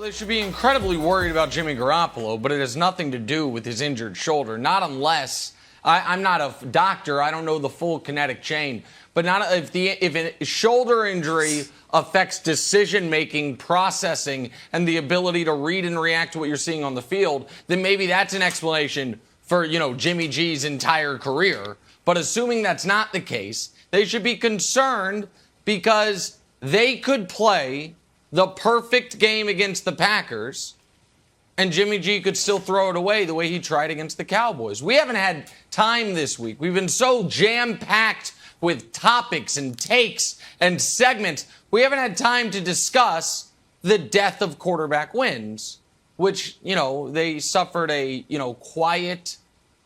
they should be incredibly worried about Jimmy Garoppolo, but it has nothing to do with his injured shoulder. Not unless I'm not a doctor. I don't know the full kinetic chain. But not if a shoulder injury affects decision-making, processing, and the ability to read and react to what you're seeing on the field, then maybe that's an explanation for, Jimmy G's entire career. But assuming that's not the case, they should be concerned because they could play the perfect game against the Packers, and Jimmy G could still throw it away the way he tried against the Cowboys. We haven't had time this week. We've been so jam-packed with topics and takes and segments. We haven't had time to discuss the death of quarterback wins, which, they suffered a, quiet,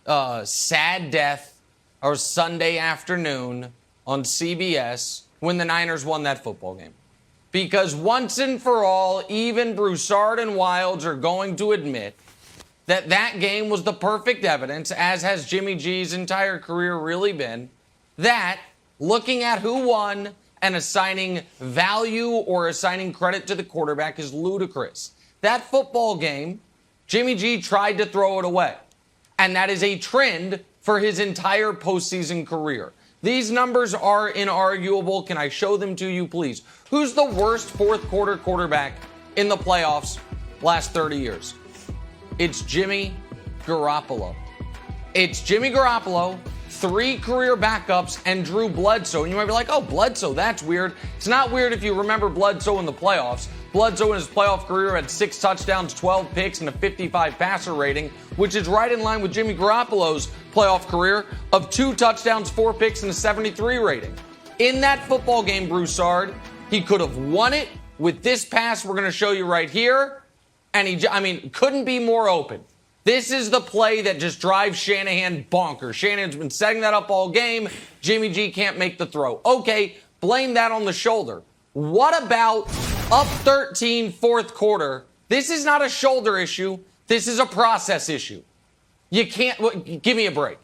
sad death or Sunday afternoon on CBS when the Niners won that football game. Because once and for all, even Broussard and Wilds are going to admit that that game was the perfect evidence, as has Jimmy G's entire career really been, that looking at who won and assigning value or assigning credit to the quarterback is ludicrous. That football game, Jimmy G tried to throw it away. And that is a trend for his entire postseason career. These numbers are inarguable. Can I show them to you, please? Who's the worst fourth quarter quarterback in the playoffs last 30 years? It's Jimmy Garoppolo. It's Jimmy Garoppolo, 3 career backups, and Drew Bledsoe. And you might be like, oh, Bledsoe, that's weird. It's not weird if you remember Bledsoe in the playoffs. Bledsoe in his playoff career had 6 touchdowns, 12 picks, and a 55 passer rating, which is right in line with Jimmy Garoppolo's playoff career of 2 touchdowns, 4 picks, and a 73 rating. In that football game, Broussard, he could have won it with this pass we're going to show you right here, and he couldn't be more open. This is the play that just drives Shanahan bonkers. Shanahan's been setting that up all game. Jimmy G can't make the throw. Okay, blame that on the shoulder. What about up 13 fourth quarter? This is not a shoulder issue. This is a process issue. You can't, give me a break.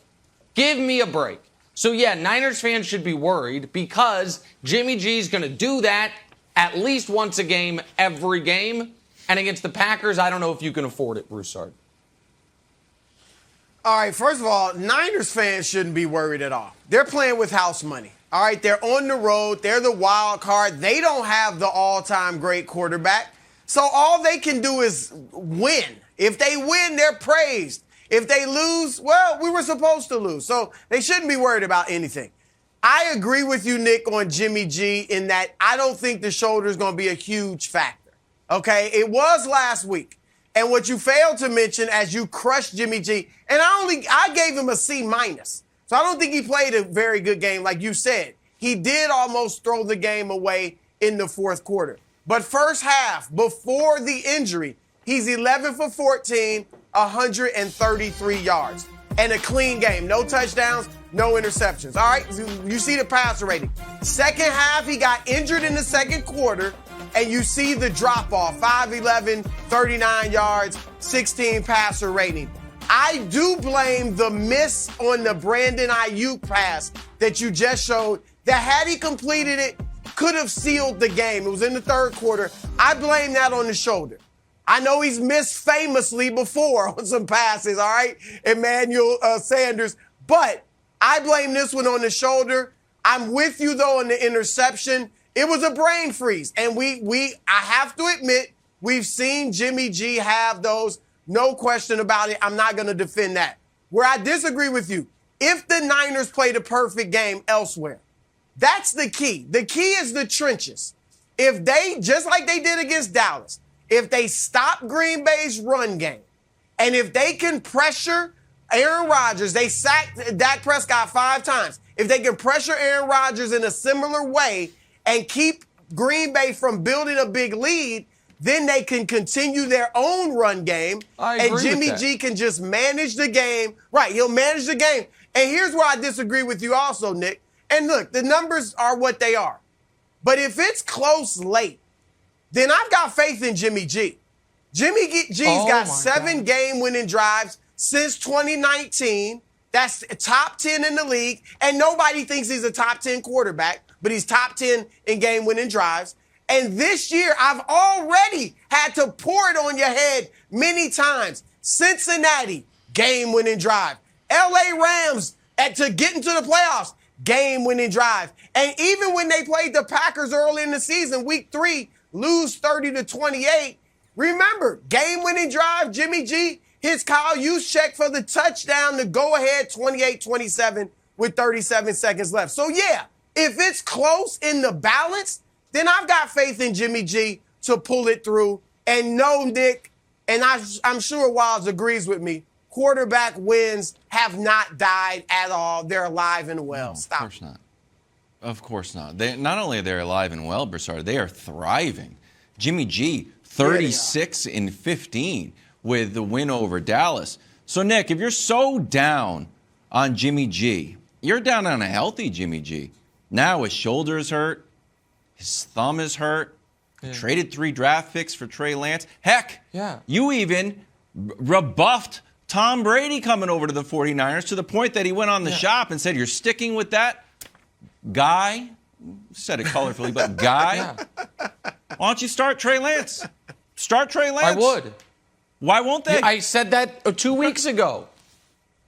Give me a break. So yeah, Niners fans should be worried because Jimmy G's going to do that at least once a game, every game. And against the Packers, I don't know if you can afford it, Broussard. All right, first of all, Niners fans shouldn't be worried at all. They're playing with house money. All right, they're on the road. They're the wild card. They don't have the all-time great quarterback. So all they can do is win. If they win, they're praised. If they lose, well, we were supposed to lose. So they shouldn't be worried about anything. I agree with you, Nick, on Jimmy G in that I don't think the shoulder is going to be a huge factor. Okay, it was last week. And what you failed to mention as you crushed Jimmy G, and I gave him a C-. So I don't think he played a very good game like you said. He did almost throw the game away in the fourth quarter. But first half, before the injury, he's 11 for 14, 133 yards. And a clean game. No touchdowns, no interceptions. All right, you see the passer rating. Second half, he got injured in the second quarter. And you see the drop-off, 5'11", 39 yards, 16 passer rating. I do blame the miss on the Brandon Ayuk pass that you just showed that had he completed it, could have sealed the game. It was in the third quarter. I blame that on the shoulder. I know he's missed famously before on some passes, all right, Emmanuel Sanders, but I blame this one on the shoulder. I'm with you, though, on the interception. It was a brain freeze, and I have to admit, we've seen Jimmy G have those, no question about it. I'm not going to defend that. Where I disagree with you, if the Niners played a perfect game elsewhere, that's the key. The key is the trenches. If they, just like they did against Dallas, if they stop Green Bay's run game, and if they can pressure Aaron Rodgers, they sacked Dak Prescott 5 times. If they can pressure Aaron Rodgers in a similar way, and keep Green Bay from building a big lead, then they can continue their own run game. And Jimmy G can just manage the game. Right, he'll manage the game. And here's where I disagree with you also, Nick. And look, the numbers are what they are. But if it's close late, then I've got faith in Jimmy G. Jimmy G's got 7 game-winning drives since 2019. That's top 10 in the league. And nobody thinks he's a top 10 quarterback. But he's top 10 in game-winning drives. And this year, I've already had to pour it on your head many times. Cincinnati, game-winning drive. LA Rams, to get into the playoffs, game-winning drive. And even when they played the Packers early in the season, week 3, lose 30-28, remember, game-winning drive, Jimmy G hits Kyle Juszczyk for the touchdown to go ahead 28-27 with 37 seconds left. So, yeah, if it's close in the balance, then I've got faith in Jimmy G to pull it through. And no, Nick, and I'm sure Wilds agrees with me, quarterback wins have not died at all. They're alive and well. No, Stop. Of course not. Of course not. Not only are they alive and well, Broussard, they are thriving. Jimmy G, 36-15 with the win over Dallas. So, Nick, if you're so down on Jimmy G, you're down on a healthy Jimmy G. Now his shoulder is hurt. His thumb is hurt. Yeah. Traded 3 draft picks for Trey Lance. Heck, you even rebuffed Tom Brady coming over to the 49ers to the point that he went on the shop and said, you're sticking with that guy. Said it colorfully, but guy. Why don't you start Trey Lance? Start Trey Lance. I would. Why won't they? I said that 2 weeks ago.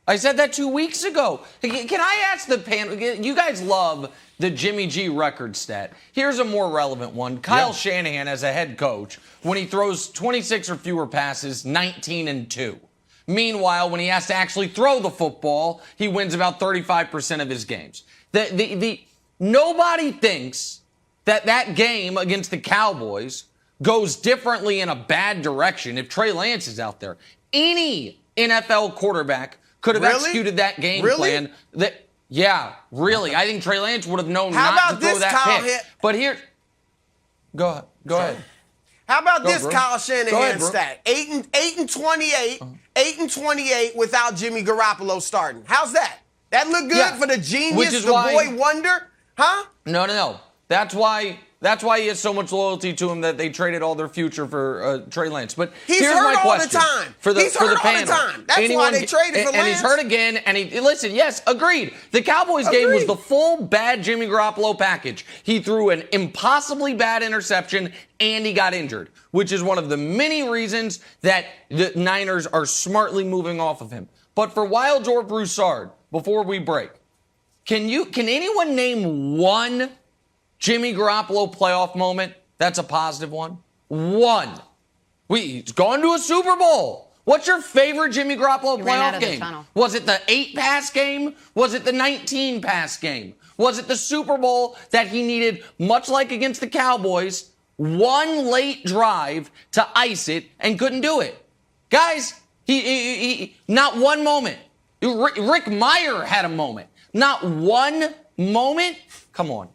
Can I ask the panel? You guys love the Jimmy G record stat. Here's a more relevant one. Kyle Shanahan, as a head coach, when he throws 26 or fewer passes, 19-2. Meanwhile, when he has to actually throw the football, he wins about 35% of his games. Nobody thinks that game against the Cowboys goes differently in a bad direction if Trey Lance is out there. Any NFL quarterback could have executed that game plan. Really. I think Trey Lance would have known not to throw that pick. But here, go ahead. How about this Kyle Shanahan stat? 8-28, 8-28 without Jimmy Garoppolo starting. How's that? That look good for the genius, the boy wonder? Huh? No. That's why he has so much loyalty to him that they traded all their future for Trey Lance. But he's here's hurt my all question the time. For the he's hurt all panel. the time. That's why they traded for Lance. And he's hurt again. And listen, yes, agreed. The Cowboys game was the full bad Jimmy Garoppolo package. He threw an impossibly bad interception and he got injured, which is one of the many reasons that the Niners are smartly moving off of him. But for Wilds or Broussard, before we break, can anyone name one Jimmy Garoppolo playoff moment that's a positive one? One. He's gone to a Super Bowl. What's your favorite Jimmy Garoppolo playoff game? Was it the 8-pass game? Was it the 19-pass game? Was it the Super Bowl that he needed, much like against the Cowboys, one late drive to ice it and couldn't do it? Guys, he not one moment. Rick Meyer had a moment. Not one moment. Come on.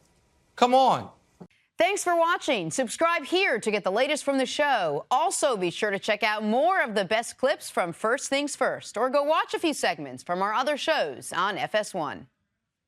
Thanks for watching. Subscribe here to get the latest from the show. Also, be sure to check out more of the best clips from First Things First, or go watch a few segments from our other shows on FS1.